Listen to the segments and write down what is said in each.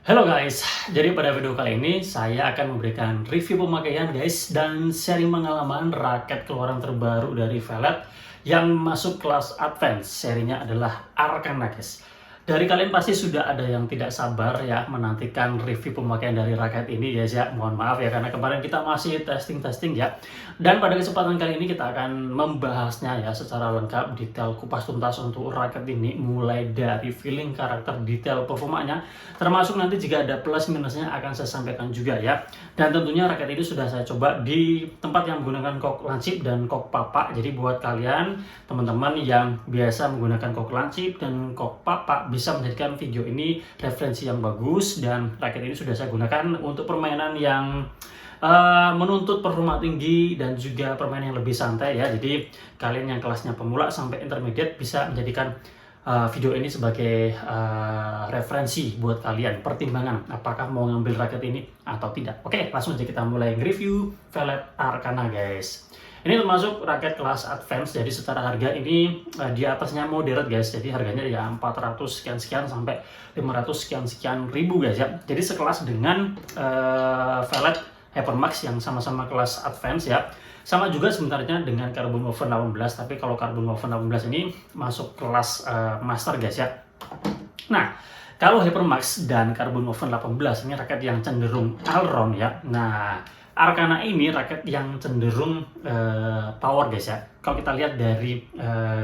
Halo guys, jadi pada video kali ini saya akan memberikan review pemakaian guys dan sharing pengalaman raket keluaran terbaru dari Velet yang masuk kelas advance. Serinya adalah Arcana guys. Dari kalian pasti sudah ada yang tidak sabar ya menantikan review pemakaian dari raket ini guys ya. Mohon maaf ya karena kemarin kita masih testing ya. Dan pada kesempatan kali ini kita akan membahasnya ya secara lengkap, detail kupas tuntas untuk raket ini, mulai dari feeling, karakter, detail performanya, termasuk nanti jika ada plus minusnya akan saya sampaikan juga ya. Dan tentunya raket ini sudah saya coba di tempat yang menggunakan kok lancip dan kok papa. Jadi buat kalian teman-teman yang biasa menggunakan kok lancip dan kok papa bisa menjadikan video ini referensi yang bagus. Dan raket ini sudah saya gunakan untuk permainan yang menuntut performa tinggi dan juga permainan yang lebih santai ya. Jadi kalian yang kelasnya pemula sampai intermediate bisa menjadikan video ini sebagai referensi buat kalian, pertimbangan apakah mau ngambil raket ini atau tidak. Oke, langsung aja kita mulai nge-review Velet Arcana guys. Ini termasuk raket kelas advance, jadi secara harga ini di atasnya moderate guys. Jadi harganya ya 400 sekian sampai 500 sekian ribu guys ya. Jadi sekelas dengan Velet Hypermax yang sama-sama kelas advance ya. Sama juga sebenarnya dengan Carbon Woven 18, tapi kalau Carbon Woven 18 ini masuk kelas master guys ya. Nah, kalau Hypermax dan Carbon Woven 18 ini raket yang cenderung all round ya. Nah, Arcana ini raket yang cenderung power guys ya. Kalau kita lihat dari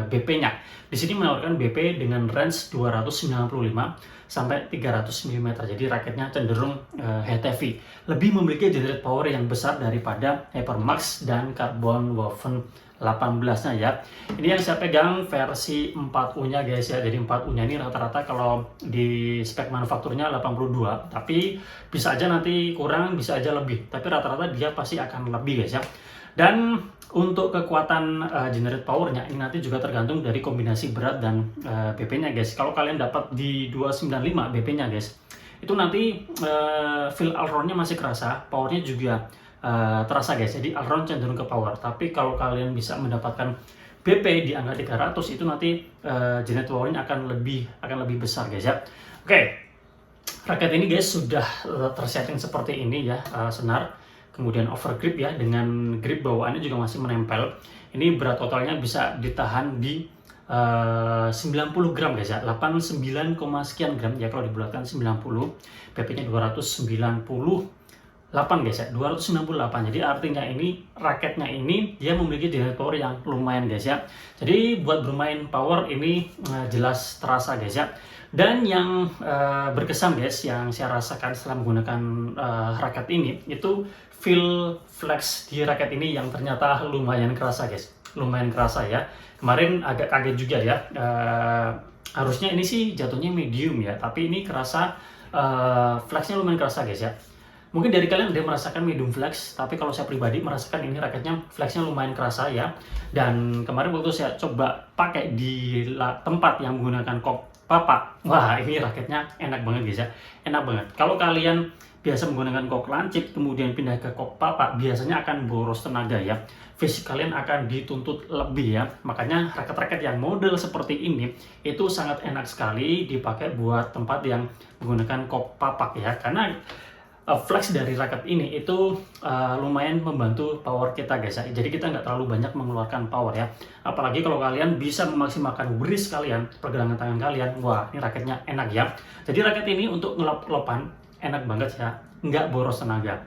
BP-nya, di sini menawarkan BP dengan range 295 sampai 300 mm. Jadi raketnya cenderung head heavy, lebih memiliki generate power yang besar daripada Hypermax dan Carbon Woven 18-nya ya. Ini yang saya pegang versi 4U-nya guys ya. Jadi 4U-nya ini rata-rata kalau di spek manufakturnya 82, tapi bisa aja nanti kurang, bisa aja lebih. Tapi rata-rata dia pasti akan lebih guys ya. Dan untuk kekuatan generate powernya ini nanti juga tergantung dari kombinasi berat dan BP-nya guys. Kalau kalian dapat di 295 BP-nya guys, itu nanti feel all-round-nya masih kerasa, powernya juga terasa guys. Jadi all-round cenderung ke power. Tapi kalau kalian bisa mendapatkan BP di angka 300 itu nanti generate powernya akan lebih besar guys ya. Oke, raket ini guys sudah tersetting seperti ini ya, senar. Kemudian overgrip ya, dengan grip bawaannya juga masih menempel. Ini berat totalnya bisa ditahan di 90 gram guys ya, 89, sekian gram ya kalau dibulatkan 90. PP-nya 298 guys ya, 298. Jadi artinya ini raketnya ini dia memiliki generate power yang lumayan guys ya. Jadi buat bermain power ini jelas terasa guys ya. Dan yang berkesan guys, yang saya rasakan setelah menggunakan raket ini, itu feel flex di raket ini yang ternyata lumayan kerasa guys, lumayan kerasa ya. Kemarin agak kaget juga ya, harusnya ini sih jatuhnya medium ya, tapi ini kerasa flexnya lumayan kerasa guys ya. Mungkin dari kalian ada yang merasakan medium flex, tapi kalau saya pribadi merasakan ini raketnya flexnya lumayan kerasa ya. Dan kemarin waktu saya coba pakai di tempat yang menggunakan kok papa, wah ini raketnya enak banget guys ya, enak banget. Kalau kalian biasa menggunakan kok lancip kemudian pindah ke kok papa, biasanya akan boros tenaga ya, fisik kalian akan dituntut lebih ya. Makanya raket-raket yang model seperti ini itu sangat enak sekali dipakai buat tempat yang menggunakan kok papak ya, karena flex dari raket ini itu lumayan membantu power kita guys ya. Jadi kita nggak terlalu banyak mengeluarkan power ya. Apalagi kalau kalian bisa memaksimalkan wrist kalian, pergelangan tangan kalian, wah ini raketnya enak ya. Jadi raket ini untuk ngelop-lopan enak banget ya, nggak boros tenaga.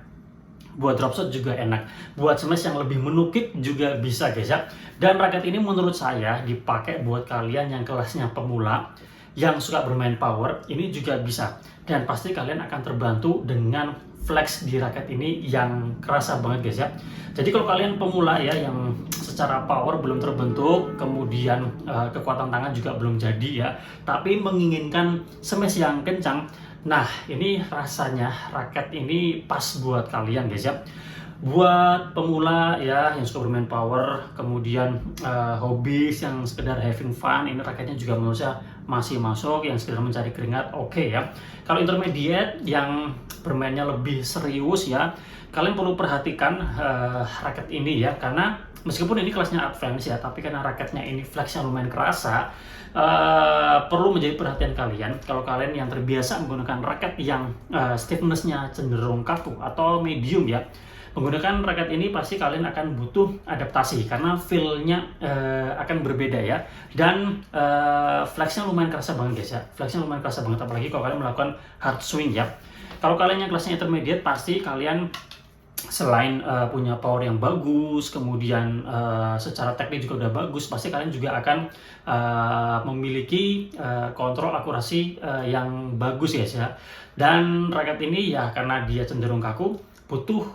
Buat drop shot juga enak, buat smash yang lebih menukik juga bisa guys ya. Dan raket ini menurut saya dipakai buat kalian yang kelasnya pemula, yang suka bermain power, ini juga bisa. Dan pasti kalian akan terbantu dengan flex di raket ini yang kerasa banget guys ya. Jadi kalau kalian pemula ya, yang secara power belum terbentuk, kemudian kekuatan tangan juga belum jadi ya, tapi menginginkan smash yang kencang, nah ini rasanya raket ini pas buat kalian guys ya. Buat pemula ya yang suka bermain power, kemudian hobis yang sekedar having fun, ini raketnya juga menurut saya masih masuk, yang sekedar mencari keringat oke ya. Kalau intermediate yang bermainnya lebih serius ya, kalian perlu perhatikan raket ini ya, karena meskipun ini kelasnya advance ya, tapi karena raketnya ini flexnya lumayan kerasa, perlu menjadi perhatian kalian. Kalau kalian yang terbiasa menggunakan raket yang stiffness-nya cenderung kaku atau medium ya, menggunakan raket ini pasti kalian akan butuh adaptasi karena feel-nya akan berbeda ya. Dan flex-nya lumayan kerasa banget guys ya, flex-nya lumayan kerasa banget, apalagi kalau kalian melakukan hard swing ya. Kalau kalian yang kelasnya intermediate, pasti kalian selain punya power yang bagus, kemudian secara teknik juga udah bagus, pasti kalian juga akan memiliki kontrol akurasi yang bagus guys ya. Dan raket ini ya karena dia cenderung kaku, butuh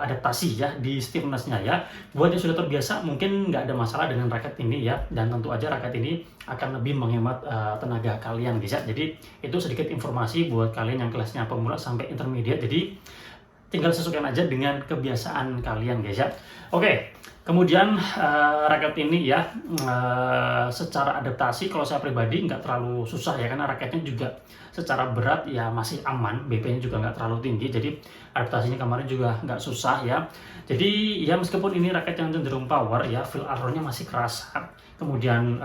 adaptasi ya di stiffness-nya ya. Buat yang sudah terbiasa mungkin nggak ada masalah dengan raket ini ya, dan tentu aja raket ini akan lebih menghemat tenaga kalian guys ya. Jadi itu sedikit informasi buat kalian yang kelasnya pemula sampai intermediate, jadi tinggal sesuaikan aja dengan kebiasaan kalian guys ya. Oke, kemudian raket ini ya secara adaptasi kalau saya pribadi nggak terlalu susah ya, karena raketnya juga secara berat ya masih aman, BP-nya juga nggak terlalu tinggi, jadi adaptasinya kemarin juga nggak susah ya. Jadi ya meskipun ini raket yang cenderung power ya, feel arrow-nya masih kerasa, kemudian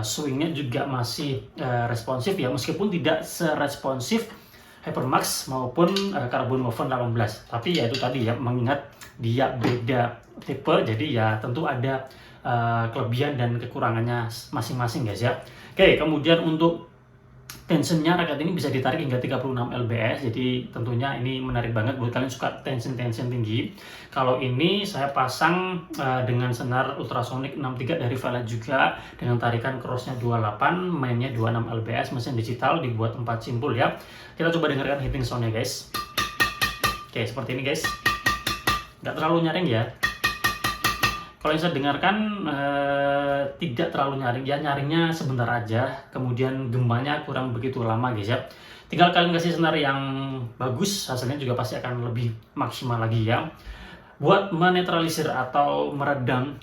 swingnya juga masih responsif ya, meskipun tidak seresponsif Hypermax maupun Carbon Woven 18. Tapi ya itu tadi ya, mengingat dia beda tipe, jadi ya tentu ada kelebihan dan kekurangannya masing-masing guys ya. Oke, kemudian untuk tensionnya raket ini bisa ditarik hingga 36 lbs, jadi tentunya ini menarik banget buat kalian suka tension tinggi. Kalau ini saya pasang dengan senar ultrasonic 63 dari Velet juga, dengan tarikan crossnya 28, mainnya 26 lbs, mesin digital, dibuat 4 simpul ya. Kita coba dengarkan hitting soundnya guys. Oke, seperti ini guys, nggak terlalu nyaring ya. Kalau yang saya dengarkan tidak terlalu nyaring ya, nyaringnya sebentar aja, kemudian gembanya kurang begitu lama guys ya. Tinggal kalian kasih senar yang bagus, hasilnya juga pasti akan lebih maksimal lagi ya. Buat menetralisir atau meredam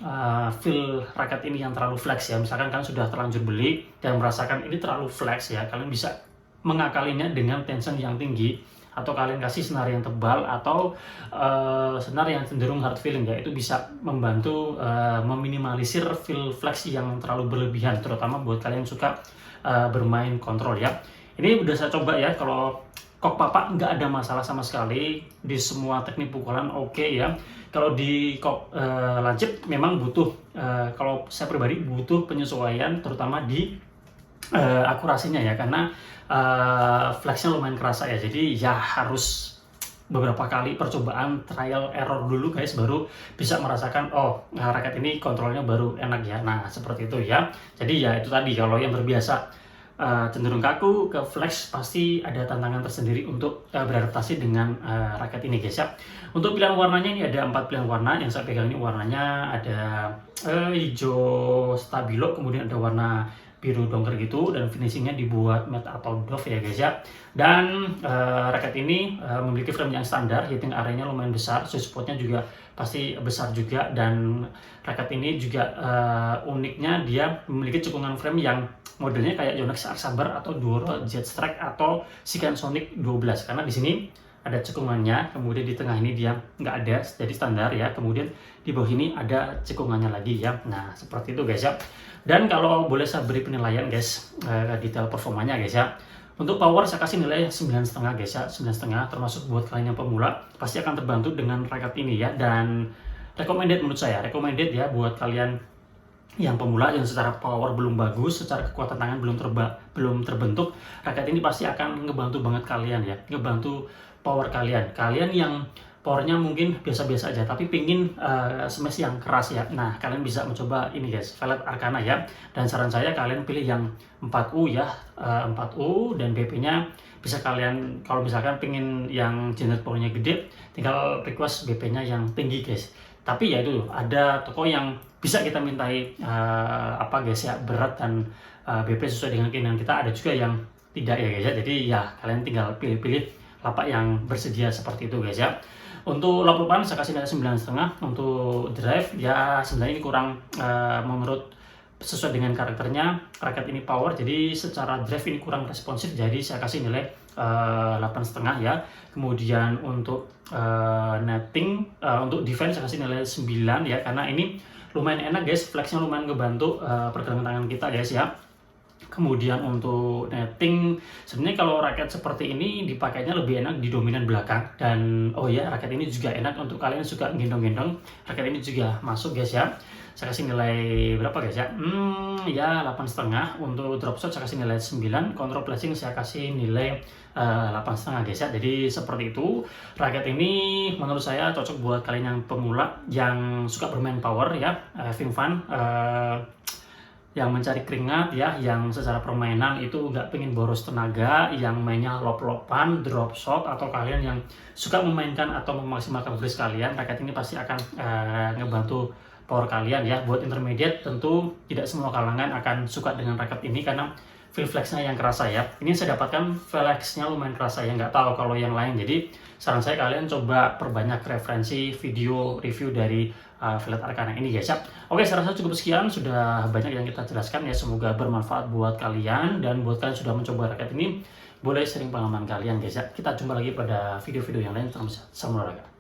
feel raket ini yang terlalu flex ya, misalkan kalian sudah terlanjur beli dan merasakan ini terlalu flex ya, kalian bisa mengakalinya dengan tension yang tinggi, atau kalian kasih senar yang tebal, atau senar yang cenderung hard feeling ya, itu bisa membantu meminimalisir feel flex yang terlalu berlebihan, terutama buat kalian yang suka bermain kontrol ya. Ini udah saya coba ya, kalau kok papa nggak ada masalah sama sekali, di semua teknik pukulan oke ya. Kalau di kok lancip memang butuh, kalau saya pribadi butuh penyesuaian, terutama di akurasinya ya, karena flexnya lumayan kerasa ya, jadi ya harus beberapa kali percobaan trial error dulu guys, baru bisa merasakan oh raket ini kontrolnya baru enak ya. Nah seperti itu ya. Jadi ya itu tadi, kalau yang terbiasa cenderung kaku ke flex, pasti ada tantangan tersendiri untuk beradaptasi dengan raket ini guys ya. Untuk pilihan warnanya ini ada 4 pilihan warna yang saya pegang ini. Warnanya ada hijau stabilo, kemudian ada warna biru dongker gitu, dan finishingnya dibuat matte atau doff ya guys ya. Dan raket ini memiliki frame yang standar, hitting area-nya lumayan besar, sweet spotnya juga pasti besar juga, dan raket ini juga uniknya dia memiliki cekungan frame yang modelnya kayak Yonex Arc Saber atau Duoro Jet Strike atau Sikan Sonic 12, karena di sini ada cekungannya, kemudian di tengah ini dia nggak ada, jadi standar ya, kemudian di bawah ini ada cekungannya lagi ya. Nah seperti itu guys ya. Dan kalau boleh saya beri penilaian guys, detail performanya guys ya. Untuk power saya kasih nilai 9,5 guys ya, 9,5, termasuk buat kalian yang pemula pasti akan terbantu dengan raket ini ya. Dan recommended menurut saya, recommended ya buat kalian yang pemula yang secara power belum bagus, secara kekuatan tangan belum terbentuk, raket ini pasti akan ngebantu banget kalian ya, ngebantu power kalian. Kalian yang powernya mungkin biasa-biasa aja tapi pingin smash yang keras ya, nah kalian bisa mencoba ini guys, Velet Arcana ya. Dan saran saya kalian pilih yang 4U ya, 4U, dan BP nya bisa kalian, kalau misalkan pingin yang generate powernya gede, tinggal request BP nya yang tinggi guys. Tapi ya itu ada toko yang bisa kita mintai apa guys ya, berat dan BP sesuai dengan keinginan kita, ada juga yang tidak ya guys ya. Jadi ya kalian tinggal pilih-pilih lapak yang bersedia seperti itu guys ya. Untuk lap lupan saya kasih nilai 9,5. Untuk drive ya sebenarnya ini kurang menurut sesuai dengan karakternya. Raket ini power, jadi secara drive ini kurang responsif, jadi saya kasih nilai 8,5 ya. Kemudian untuk netting, untuk defense saya kasih nilai 9 ya, karena ini lumayan enak guys, flexnya lumayan ngebantu pergerakan tangan kita guys ya. Kemudian untuk netting, sebenarnya kalau raket seperti ini dipakainya lebih enak di dominan belakang. Dan oh ya, raket ini juga enak untuk kalian yang suka gendong-gendong, raket ini juga masuk guys ya. Saya kasih nilai berapa guys ya? Ya 8,5. Untuk drop shot saya kasih nilai 9, control placing saya kasih nilai 8,5 guys ya. Jadi seperti itu, raket ini menurut saya cocok buat kalian yang pemula yang suka bermain power ya, having fun, yang mencari keringat ya, yang secara permainan itu nggak pengen boros tenaga, yang mainnya lop-lopan, drop shot, atau kalian yang suka memainkan atau memaksimalkan freeze kalian, raket ini pasti akan ngebantu power kalian ya. Buat intermediate tentu tidak semua kalangan akan suka dengan raket ini karena feel flexnya yang kerasa ya. Ini saya dapatkan flexnya lumayan kerasa ya, nggak tahu kalau yang lain. Jadi saran saya kalian coba perbanyak referensi video review dari Velet Arcana ini guys ya. Oke, saya rasa cukup sekian, sudah banyak yang kita jelaskan ya, semoga bermanfaat buat kalian. Dan buat kalian sudah mencoba raket ini, boleh sharing pengalaman kalian guys ya. Kita jumpa lagi pada video-video yang lain. Salam olahraga.